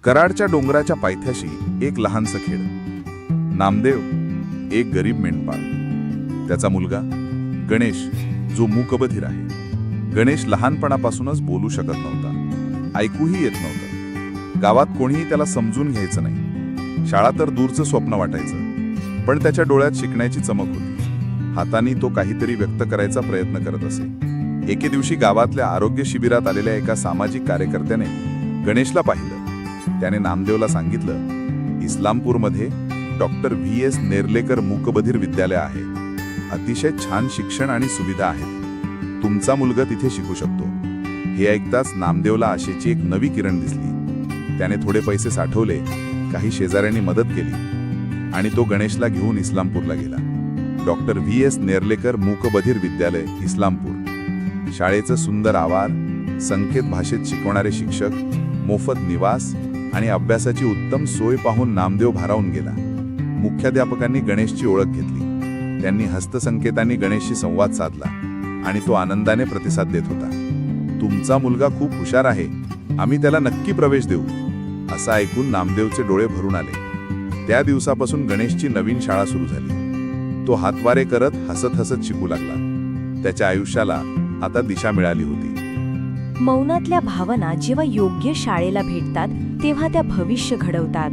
कराडच्या डोंगराच्या पायथ्याशी एक लहानसं खेड. नामदेव, एक गरीब मेंढपाळ, त्याचा मुलगा गणेश, जो मूकबधीर आहे. गणेश लहानपणापासूनच बोलू शकत नव्हता, ऐकूही येत नव्हतं. गावात कोणीही त्याला समजून घ्यायचं नाही. शाळा तर दूरचं स्वप्न वाटायचं, पण त्याच्या डोळ्यात शिकण्याची चमक होती. हातांनी तो काहीतरी व्यक्त करायचा प्रयत्न करत असे. एके दिवशी गावातल्या आरोग्य शिबिरात आलेल्या एका सामाजिक कार्यकर्त्याने गणेशला पाहिलं. त्याने नामदेवला सांगितलं, इस्लामपूरमध्ये डॉक्टर VS नेर्लेकर मूकबधीर विद्यालय आहे. अतिशय छान शिक्षण आणि सुविधा आहेत. तुमचा मुलगा तिथे शिकू शकतो. हे ऐकताच नामदेवला आशेची एक नवी किरण दिसली. त्याने थोडे पैसे साठवले, काही शेजाऱ्यांनी मदत केली आणि तो गणेशला घेऊन इस्लामपूरला गेला. डॉक्टर VS नेर्लेकर मूकबधीर विद्यालय, इस्लामपूर. शाळेचं सुंदर आवार, संकेत भाषेत शिकवणारे शिक्षक, मोफत निवास आणि अभ्यासाची उत्तम सोय पाहून नामदेव भारावून गेला. मुख्याध्यापकांनी गणेशची ओळख घेतली. त्यांनी हस्तसंकेतांनी गणेशशी संवाद साधला आणि तो आनंदाने प्रतिसाद देत होता. तुमचा मुलगा खूप हुशार आहे, आम्ही त्याला नक्की प्रवेश देऊ. असं ऐकून नामदेवचे डोळे भरून आले. त्या दिवसापासून गणेशची नवीन शाळा सुरू झाली. तो हातवारे करत हसत हसत शिकू लागला. त्याच्या आयुष्याला आता दिशा मिळाली होती. मौनातल्या भावना जेव्हा योग्य शाळेला भेटतात तेव्हा त्या भविष्य घडवतात.